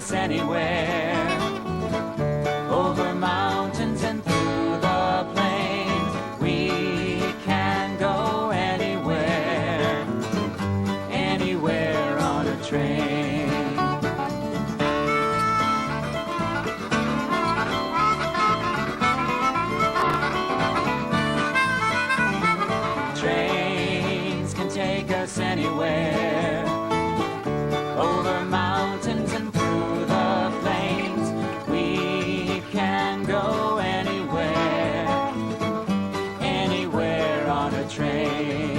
us anywhere. Over mountains and through the plains, we can go anywhere, anywhere on a train. Trains can take us anywhere, over mountains and through the plains, we can go anywhere, anywhere on a train.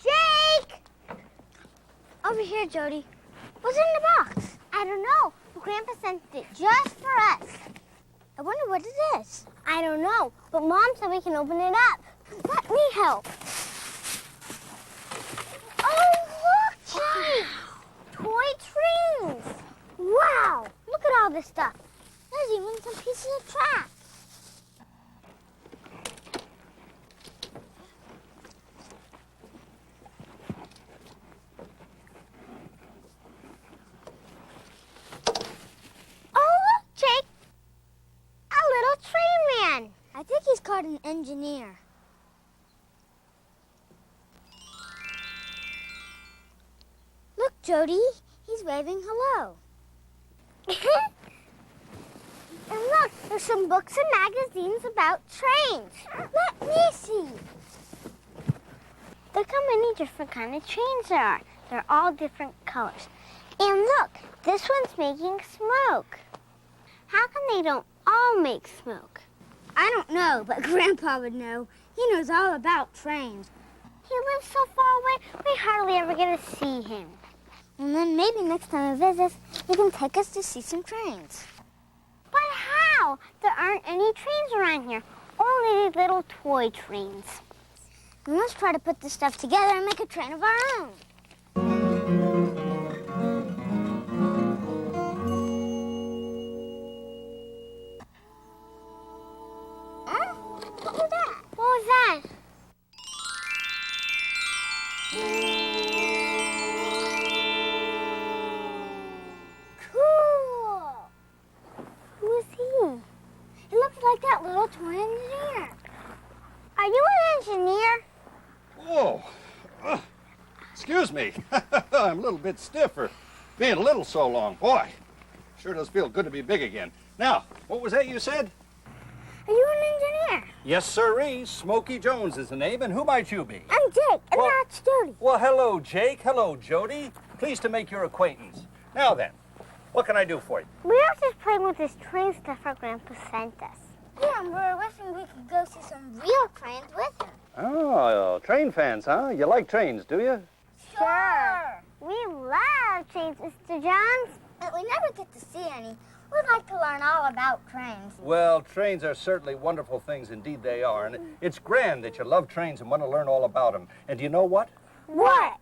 Jake! Over here, Jody. What's in the box? I don't know. Grandpa sent it just for us. I wonder what it is. I don't know, but Mom said we can open it up. Let me help. Oh, look, Jake! Toy trains. Wow! Look at all this stuff. There's even some pieces of track. I think he's called an engineer. Look, Jody, he's waving hello. And look, there's some books and magazines about trains. Let me see. Look how many different kind of trains there are. They're all different colors. And look, this one's making smoke. How come they don't all make smoke? I don't know, but Grandpa would know. He knows all about trains. He lives so far away, we hardly ever get to see him. And then maybe next time he visits, he can take us to see some trains. But how? There aren't any trains around here, only these little toy trains. And let's try to put this stuff together and make a train of our own. What was that? What was that? Cool. Who is he? He looks like that little toy engineer. Are you an engineer? Whoa. Excuse me. I'm a little bit stiff for being a little so long. Boy, sure does feel good to be big again. Now, what was that you said? Are you an engineer? Yes, sirree. Smoky Jones is the name, and who might you be? I'm Jake, and that's Jody. Well, hello, Jake. Hello, Jody. Pleased to make your acquaintance. Now then, what can I do for you? We were just playing with this train stuff our Grandpa sent us. Yeah, and we were wishing we could go see some real trains with him. Oh, train fans, huh? You like trains, do you? Sure. We love trains, Mr. Jones. But we never get to see any. We'd like to learn all about trains. Well, trains are certainly wonderful things. Indeed, they are. And it's grand that you love trains and want to learn all about them. And do you know what? What?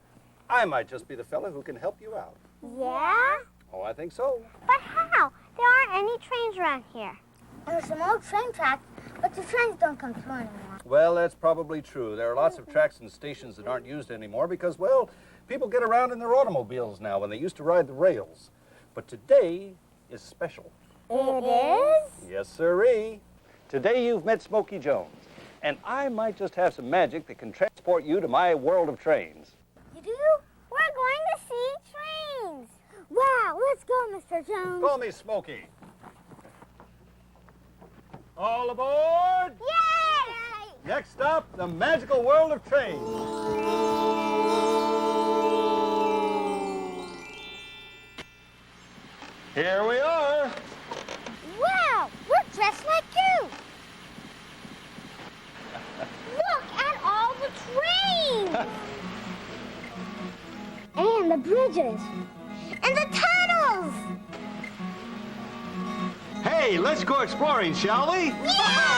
I might just be the fellow who can help you out. Yeah? Oh, I think so. But how? There aren't any trains around here. There's some old train tracks, but the trains don't come through anymore. Well, that's probably true. There are lots of tracks and stations that aren't used anymore because, well, people get around in their automobiles now when they used to ride the rails. But today is special. It is? Yes, sirree. Today you've met Smoky Jones, and I might just have some magic that can transport you to my world of trains. You do? We're going to see trains. Wow, let's go, Mr. Jones. Call me Smoky. All aboard! Yay! Next up, the magical world of trains. Here we are. Wow, we're dressed like you. Look at all the trains. And the bridges. And the tunnels. Hey, let's go exploring, shall we? Yeah!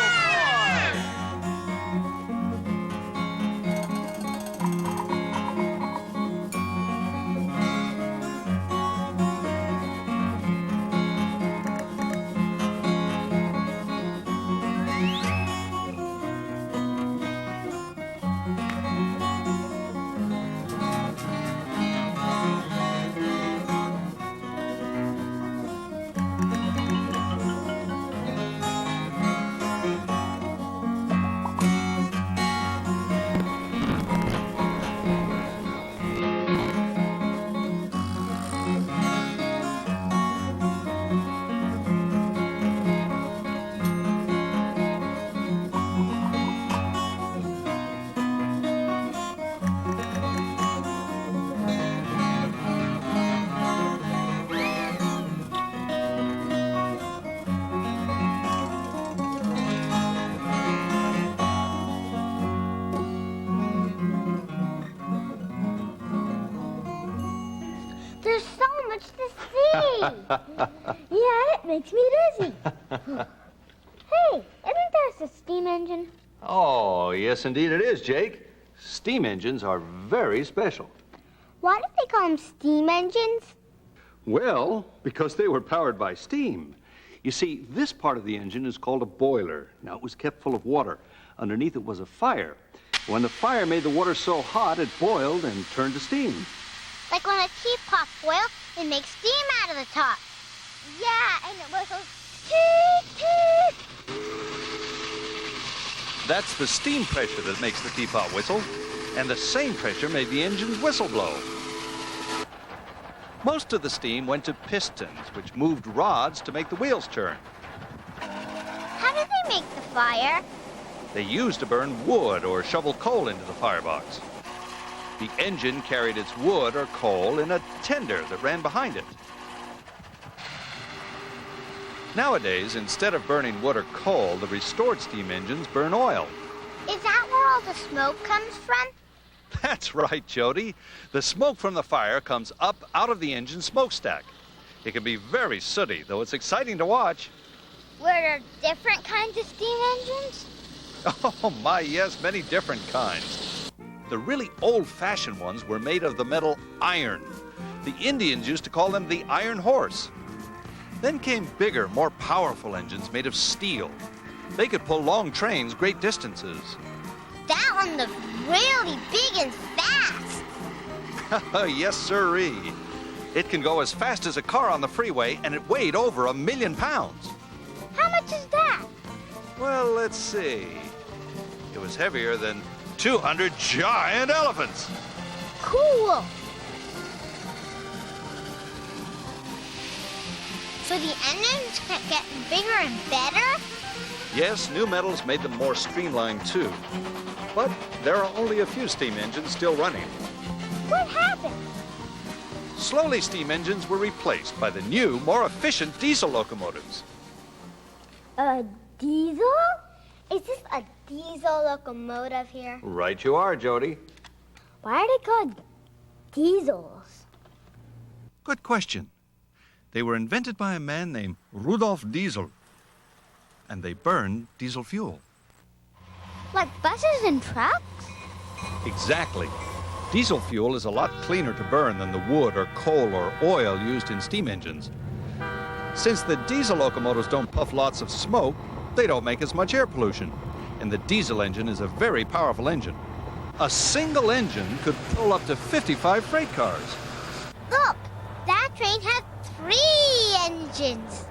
Yeah, it makes me dizzy. Hey, isn't this a steam engine? Oh, yes, indeed it is, Jake. Steam engines are very special. Why do they call them steam engines? Well, because they were powered by steam. You see, this part of the engine is called a boiler. Now, it was kept full of water. Underneath it was a fire. When the fire made the water so hot, it boiled and turned to steam. Like when a teapot boils, it makes steam out of the top. Yeah, and it whistles toot, toot. That's the steam pressure that makes the teapot whistle, and the same pressure made the engine's whistle blow. Most of the steam went to pistons, which moved rods to make the wheels turn. How do they make the fire? They used to burn wood or shovel coal into the firebox. The engine carried its wood or coal in a tender that ran behind it. Nowadays, instead of burning wood or coal, the restored steam engines burn oil. Is that where all the smoke comes from? That's right, Jody. The smoke from the fire comes up out of the engine smokestack. It can be very sooty, though it's exciting to watch. Were there different kinds of steam engines? Oh, my, yes, many different kinds. The really old-fashioned ones were made of the metal iron. The Indians used to call them the iron horse. Then came bigger, more powerful engines made of steel. They could pull long trains great distances. That one looks really big and fast. Yes, sirree. It can go as fast as a car on the freeway, and it weighed over 1 million pounds. How much is that? Well, let's see. It was heavier than 200 giant elephants. Cool. So the engines kept getting bigger and better? Yes, new metals made them more streamlined, too. But there are only a few steam engines still running. What happened? Slowly, steam engines were replaced by the new, more efficient diesel locomotives. A diesel? Is this a diesel locomotive here? Right you are, Jody. Why are they called diesels? Good question. They were invented by a man named Rudolf Diesel, and they burned diesel fuel. Like buses and trucks? Exactly. Diesel fuel is a lot cleaner to burn than the wood or coal or oil used in steam engines. Since the diesel locomotives don't puff lots of smoke, they don't make as much air pollution. And the diesel engine is a very powerful engine. A single engine could pull up to 55 freight cars. Look, that train has 3 engines.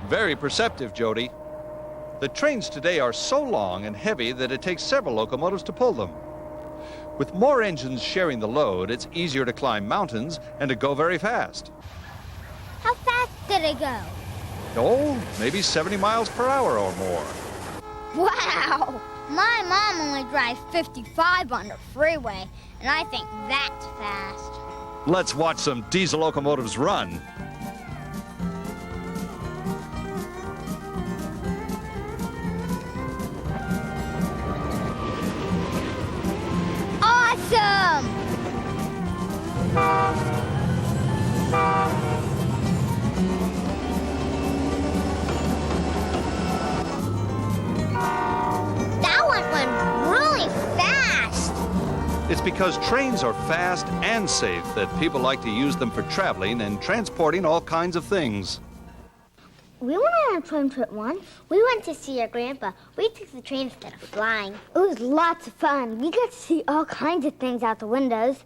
Very perceptive, Jody. The trains today are so long and heavy that it takes several locomotives to pull them. With more engines sharing the load, it's easier to climb mountains and to go very fast. How fast did it go? Oh, maybe 70 miles per hour or more. Wow! My mom only drives 55 on the freeway, and I think that's fast. Let's watch some diesel locomotives run. Awesome! That one went really fast. It's because trains are fast and safe that people like to use them for traveling and transporting all kinds of things. We went on a train trip once. We went to see your grandpa. We took the train instead of flying. It was lots of fun. We got to see all kinds of things out the windows.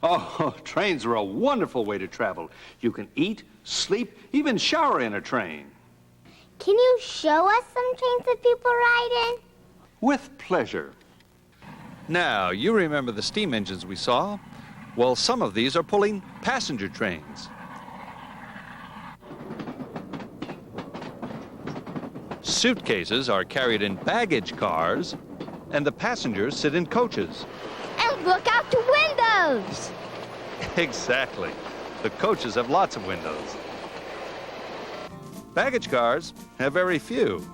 Oh, trains are a wonderful way to travel. You can eat, sleep, even shower in a train. Can you show us some trains that people ride in? With pleasure. Now, you remember the steam engines we saw? Well, some of these are pulling passenger trains. Suitcases are carried in baggage cars, and the passengers sit in coaches. And look out the windows! Exactly. The coaches have lots of windows. Baggage cars have very few.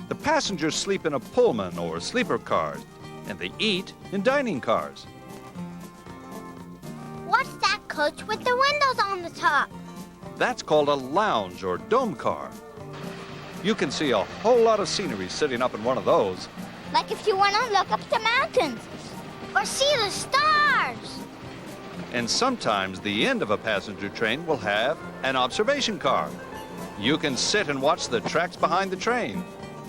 The passengers sleep in a Pullman or sleeper cars, and they eat in dining cars. What's that coach with the windows on the top. That's called a lounge or dome car. You can see a whole lot of scenery sitting up in one of those. Like if you want to look up the mountains or see the stars. And sometimes the end of a passenger train will have an observation car. You can sit and watch the tracks behind the train.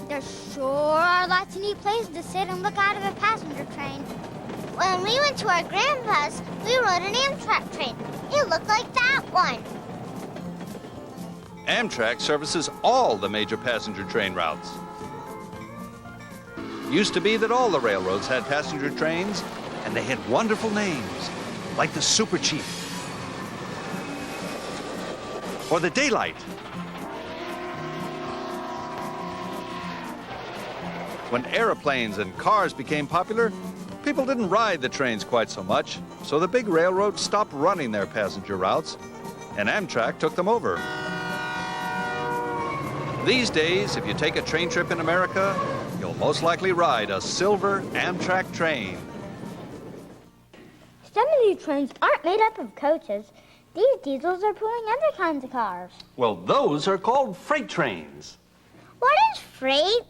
There sure are lots of neat places to sit and look out of a passenger train. When we went to our grandpa's, we rode an Amtrak train. It looked like that one. Amtrak services all the major passenger train routes. Used to be that all the railroads had passenger trains, and they had wonderful names, like the Super Chief, or the Daylight. When airplanes and cars became popular, people didn't ride the trains quite so much, so the big railroads stopped running their passenger routes, and Amtrak took them over. These days, if you take a train trip in America, you'll most likely ride a silver Amtrak train. Some of these trains aren't made up of coaches. These diesels are pulling other kinds of cars. Well, those are called freight trains. What is freight?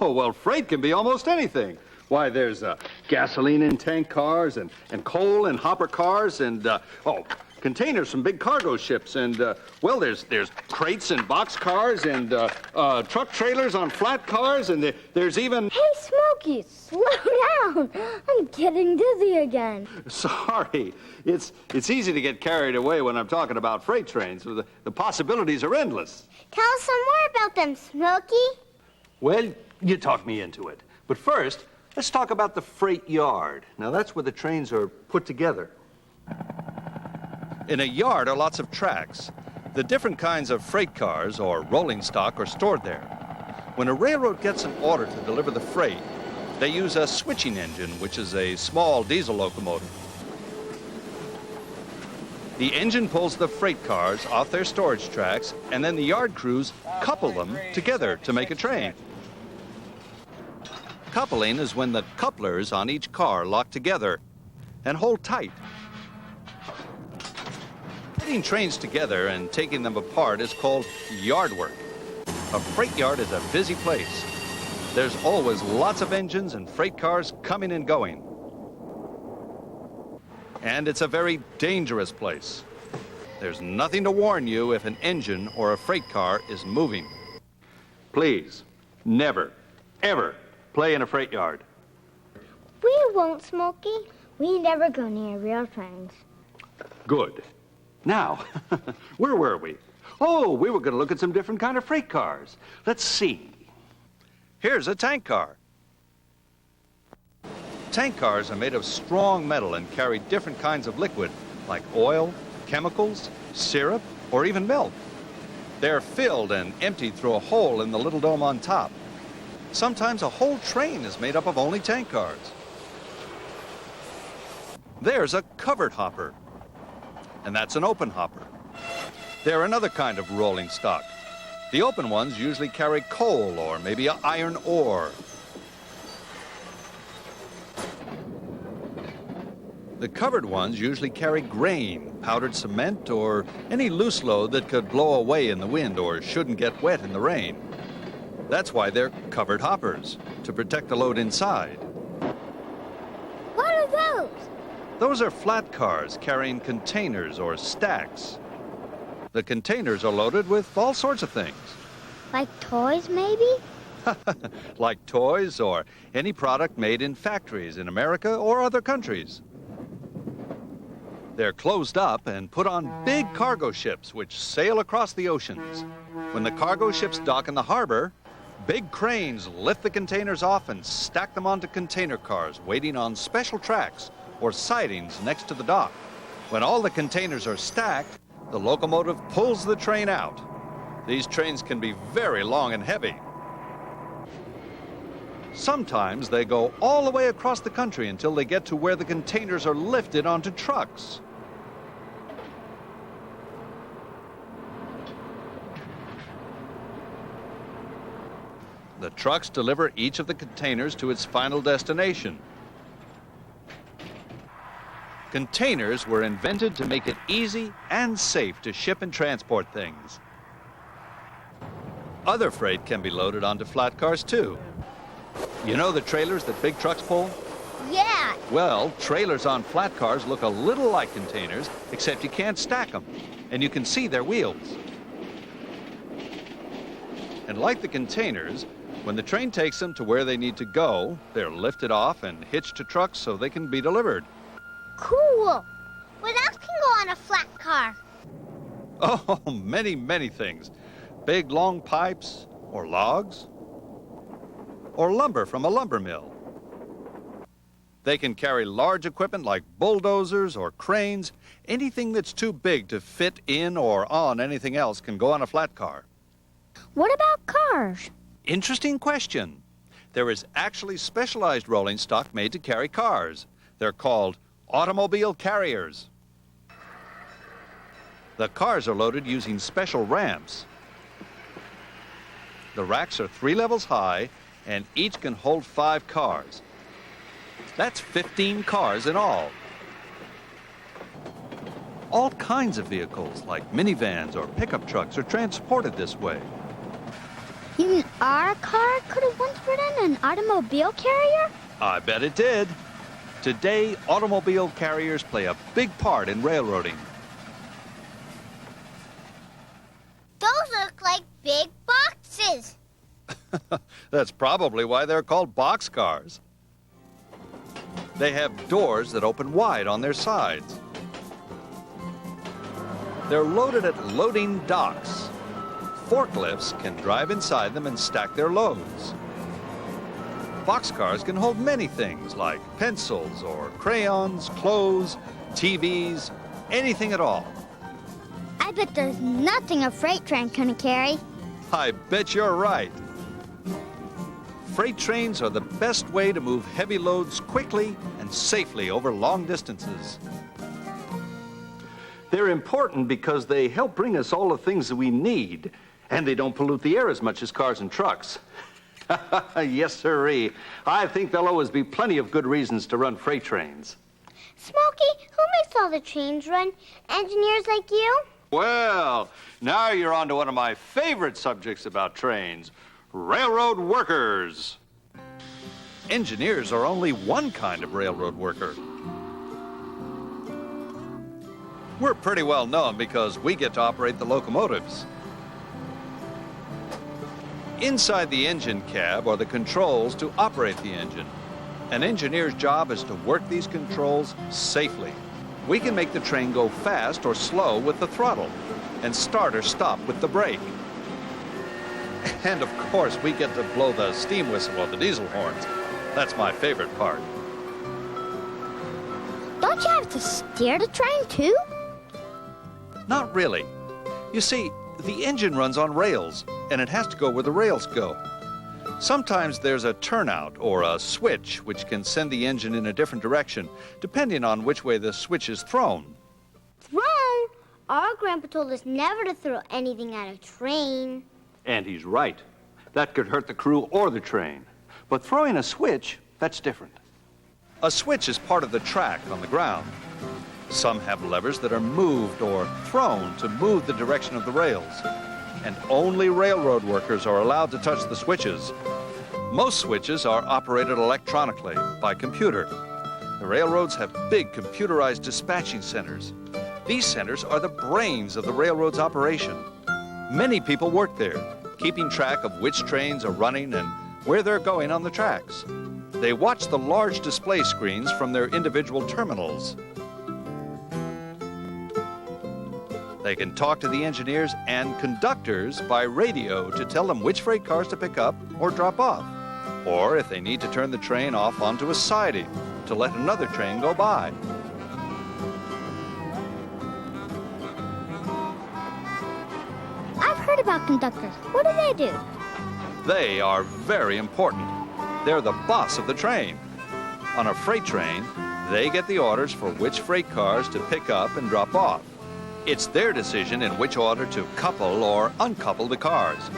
Oh, well, freight can be almost anything. Why, there's gasoline in tank cars and coal and hopper cars and, containers from big cargo ships and, well, there's crates and box cars and truck trailers on flat cars and there's even... Hey, Smoky, slow down. I'm getting dizzy again. Sorry. It's easy to get carried away when I'm talking about freight trains. The possibilities are endless. Tell us some more about them, Smoky. Well, you talked me into it. But first, let's talk about the freight yard. Now, that's where the trains are put together. In a yard are lots of tracks. The different kinds of freight cars or rolling stock are stored there. When a railroad gets an order to deliver the freight, they use a switching engine, which is a small diesel locomotive. The engine pulls the freight cars off their storage tracks, and then the yard crews couple them together to make a train. Coupling is when the couplers on each car lock together and hold tight. Putting trains together and taking them apart is called yard work. A freight yard is a busy place. There's always lots of engines and freight cars coming and going. And it's a very dangerous place. There's nothing to warn you if an engine or a freight car is moving. Please, never, ever play in a freight yard. We won't, Smoky. We never go near real trains. Good. Now, where were we? Oh, we were going to look at some different kind of freight cars. Let's see. Here's a tank car. Tank cars are made of strong metal and carry different kinds of liquid, like oil, chemicals, syrup, or even milk. They're filled and emptied through a hole in the little dome on top. Sometimes a whole train is made up of only tank cars. There's a covered hopper, and that's an open hopper. They're another kind of rolling stock. The open ones usually carry coal or maybe an iron ore. The covered ones usually carry grain, powdered cement, or any loose load that could blow away in the wind or shouldn't get wet in the rain. That's why they're covered hoppers, to protect the load inside. What are those? Those are flat cars carrying containers or stacks. The containers are loaded with all sorts of things. Like toys, maybe? Like toys or any product made in factories in America or other countries. They're closed up and put on big cargo ships which sail across the oceans. When the cargo ships dock in the harbor, big cranes lift the containers off and stack them onto container cars waiting on special tracks or sidings next to the dock. When all the containers are stacked, the locomotive pulls the train out. These trains can be very long and heavy. Sometimes they go all the way across the country until they get to where the containers are lifted onto trucks. The trucks deliver each of the containers to its final destination. Containers were invented to make it easy and safe to ship and transport things. Other freight can be loaded onto flat cars, too. You know the trailers that big trucks pull? Yeah. Well, trailers on flat cars look a little like containers, except you can't stack them, and you can see their wheels. And like the containers, when the train takes them to where they need to go, they're lifted off and hitched to trucks so they can be delivered. Cool. What else can go on a flat car? Oh, many, many things. Big, long pipes, or logs, or lumber from a lumber mill. They can carry large equipment like bulldozers or cranes. Anything that's too big to fit in or on anything else can go on a flat car. What about cars? Interesting question. There is actually specialized rolling stock made to carry cars. They're called automobile carriers. The cars are loaded using special ramps. The racks are 3 levels high, and each can hold 5 cars. That's 15 cars in all. All kinds of vehicles, like minivans or pickup trucks, are transported this way. You mean our car could have once ridden an automobile carrier? I bet it did. Today, automobile carriers play a big part in railroading. Those look like big boxes. That's probably why they're called boxcars. They have doors that open wide on their sides. They're loaded at loading docks. Forklifts can drive inside them and stack their loads. Boxcars can hold many things like pencils or crayons, clothes, TVs, anything at all. I bet there's nothing a freight train couldn't carry. I bet you're right. Freight trains are the best way to move heavy loads quickly and safely over long distances. They're important because they help bring us all the things that we need, and they don't pollute the air as much as cars and trucks. Yes, sirree. I think there'll always be plenty of good reasons to run freight trains. Smokey, who makes all the trains run? Engineers like you? Well, now you're on to one of my favorite subjects about trains, railroad workers. Engineers are only one kind of railroad worker. We're pretty well known because we get to operate the locomotives. Inside the engine cab are the controls to operate the engine. An engineer's job is to work these controls safely. We can make the train go fast or slow with the throttle, and start or stop with the brake. And of course, we get to blow the steam whistle or the diesel horns. That's my favorite part. Don't you have to steer the train too? Not really. You see, the engine runs on rails, and it has to go where the rails go. Sometimes there's a turnout or a switch which can send the engine in a different direction, depending on which way the switch is thrown. Thrown? Our grandpa told us never to throw anything at a train. And he's right. That could hurt the crew or the train. But throwing a switch, that's different. A switch is part of the track on the ground. Some have levers that are moved or thrown to move the direction of the rails. And only railroad workers are allowed to touch the switches. Most switches are operated electronically by computer. The railroads have big computerized dispatching centers. These centers are the brains of the railroad's operation. Many people work there, keeping track of which trains are running and where they're going on the tracks. They watch the large display screens from their individual terminals. They can talk to the engineers and conductors by radio to tell them which freight cars to pick up or drop off, or if they need to turn the train off onto a siding to let another train go by. I've heard about conductors. What do they do? They are very important. They're the boss of the train. On a freight train, they get the orders for which freight cars to pick up and drop off. It's their decision in which order to couple or uncouple the cars.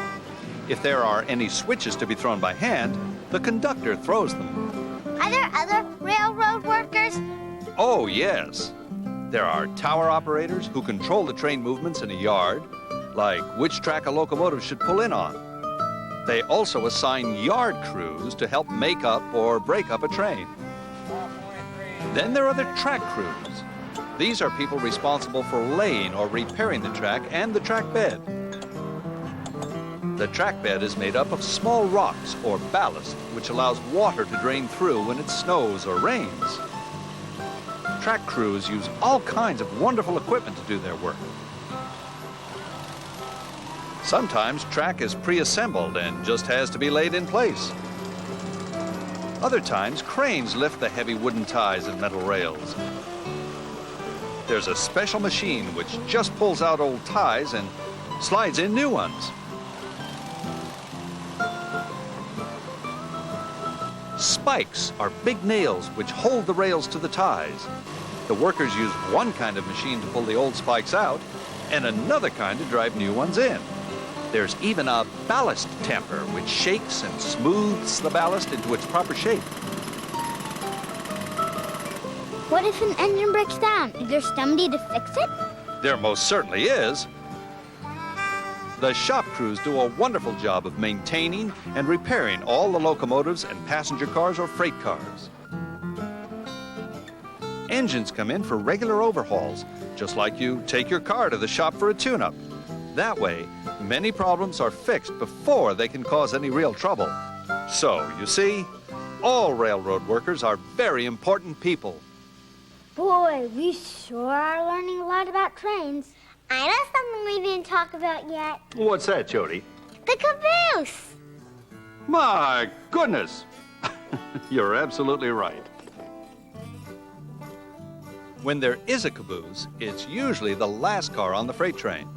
If there are any switches to be thrown by hand, the conductor throws them. Are there other railroad workers? Oh, yes. There are tower operators who control the train movements in a yard, like which track a locomotive should pull in on. They also assign yard crews to help make up or break up a train. Then there are the track crews. These are people responsible for laying or repairing the track and the track bed. The track bed is made up of small rocks or ballast, which allows water to drain through when it snows or rains. Track crews use all kinds of wonderful equipment to do their work. Sometimes track is pre-assembled and just has to be laid in place. Other times, cranes lift the heavy wooden ties and metal rails. There's a special machine which just pulls out old ties and slides in new ones. Spikes are big nails which hold the rails to the ties. The workers use one kind of machine to pull the old spikes out and another kind to drive new ones in. There's even a ballast tamper which shakes and smooths the ballast into its proper shape. What if an engine breaks down? Is there somebody to fix it? There most certainly is. The shop crews do a wonderful job of maintaining and repairing all the locomotives and passenger cars or freight cars. Engines come in for regular overhauls, just like you take your car to the shop for a tune-up. That way, many problems are fixed before they can cause any real trouble. So, you see, all railroad workers are very important people. Boy, we sure are learning a lot about trains. I know something we didn't talk about yet. What's that, Jody? The caboose. My goodness! You're absolutely right. When there is a caboose, it's usually the last car on the freight train.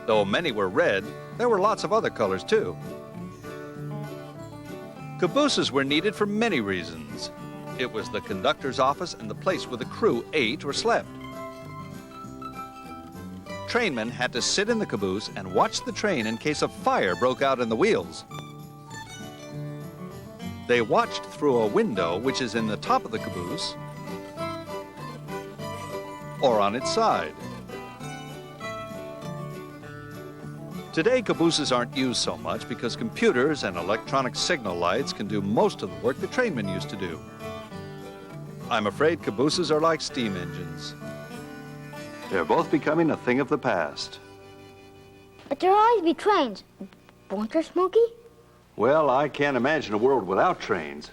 Though many were red, there were lots of other colors too. Cabooses were needed for many reasons. It was the conductor's office and the place where the crew ate or slept. Trainmen had to sit in the caboose and watch the train in case a fire broke out in the wheels. They watched through a window which is in the top of the caboose or on its side. Today, cabooses aren't used so much because computers and electronic signal lights can do most of the work the trainmen used to do. I'm afraid cabooses are like steam engines. They're both becoming a thing of the past. But there'll always be trains, won't there, Smoky? Well, I can't imagine a world without trains.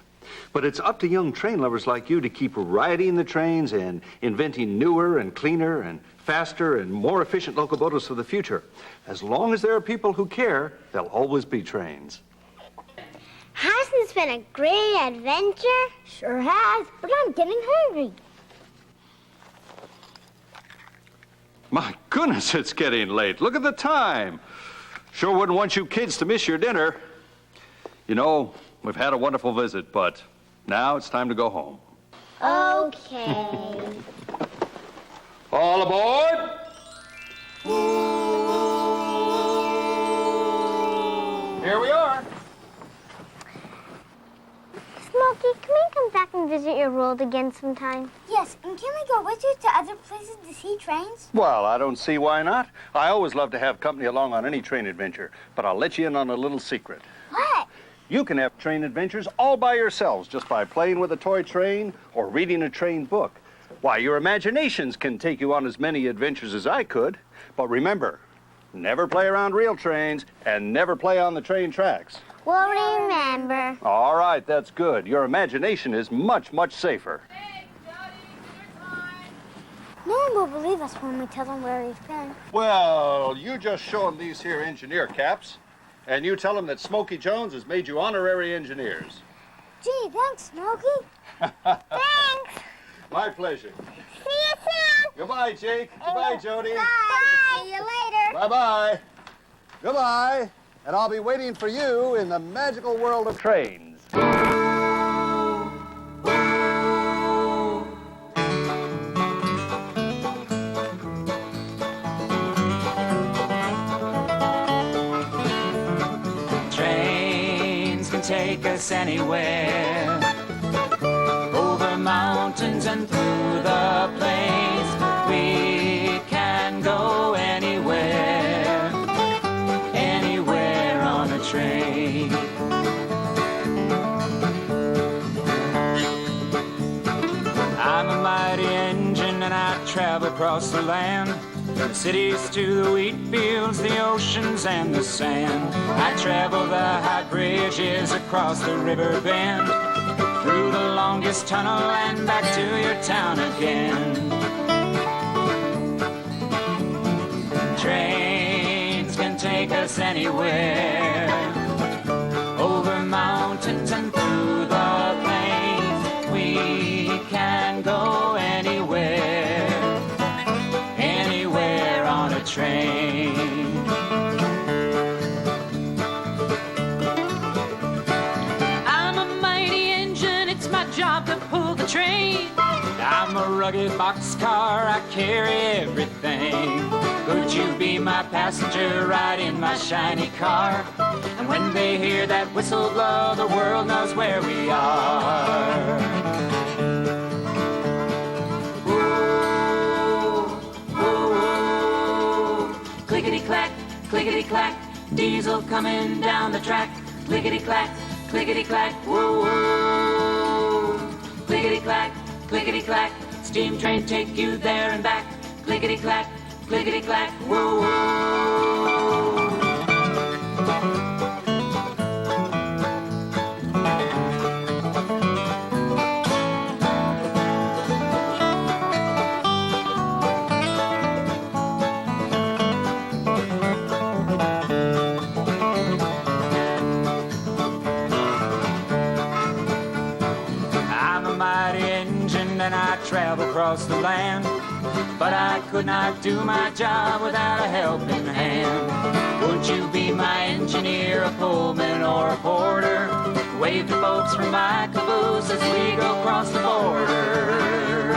But it's up to young train lovers like you to keep riding the trains and inventing newer and cleaner and faster and more efficient locomotives for the future. As long as there are people who care, there'll always be trains. Hasn't this been a great adventure? Sure has, but I'm getting hungry. My goodness, it's getting late. Look at the time. Sure wouldn't want you kids to miss your dinner. You know, we've had a wonderful visit, but now it's time to go home. Okay. All aboard! Here we are. Smokey, can we come back and visit your world again sometime? Yes, and can we go with you to other places to see trains? Well, I don't see why not. I always love to have company along on any train adventure, but I'll let you in on a little secret. What? You can have train adventures all by yourselves just by playing with a toy train or reading a train book. Why, your imaginations can take you on as many adventures as I could. But remember, never play around real trains and never play on the train tracks. We'll remember. All right, that's good. Your imagination is much, much safer. No one will believe us when we tell them where we've been. Well, you just show them these here engineer caps, and you tell them that Smoky Jones has made you honorary engineers. Gee, thanks, Smokey. Thanks. My pleasure. See you soon. Goodbye, Jake. Goodbye, Jody. Bye. See you later. Bye-bye. Goodbye. And I'll be waiting for you in the magical world of trains. Trains can take us anywhere. mountains and through the plains. We can go anywhere, anywhere on a train. I'm a mighty engine and I travel across the land, from the cities to the wheat fields, the oceans and the sand. I travel the high bridges across the river bend, through the longest tunnel and back to your town again. Trains can take us anywhere, over mountains and through the plains. We can go anywhere, anywhere on a train. I'm a mighty engine, it's my job to pull the train. I'm a rugged boxcar, I carry everything. Could you be my passenger, ride in my shiny car? And when they hear that whistle blow, the world knows where we are. Clickety-clack, clickety-clack, diesel coming down the track. Clickety-clack, clickety-clack, woo-woo. Clickety-clack, clickety-clack, steam train take you there and back. Clickety-clack, clickety-clack, woo-woo. And I travel across the land, but I could not do my job without a helping hand. Would you be my engineer, a pullman, or a porter? Wave to folks from my caboose as we go across the border.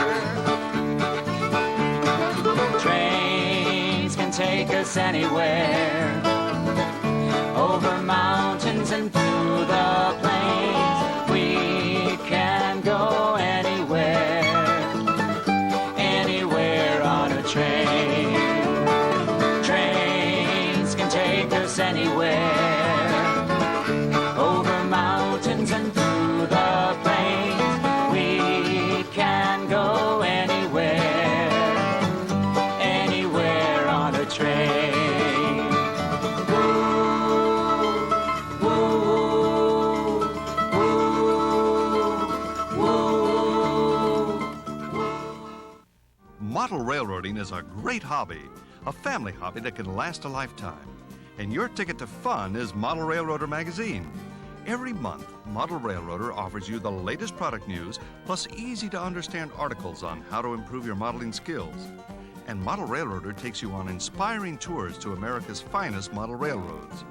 Trains can take us anywhere, over mountains and through the plains. We can go anywhere, anywhere on a train. Trains can take us anywhere, over mountains and through the plains. We can go anywhere, anywhere on a train. Model railroading is a great hobby, a family hobby that can last a lifetime. And your ticket to fun is Model Railroader magazine. Every month, Model Railroader offers you the latest product news, plus easy-to-understand articles on how to improve your modeling skills. And Model Railroader takes you on inspiring tours to America's finest model railroads.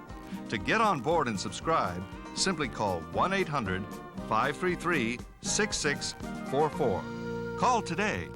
To get on board and subscribe, simply call 1-800-533-6644. Call today.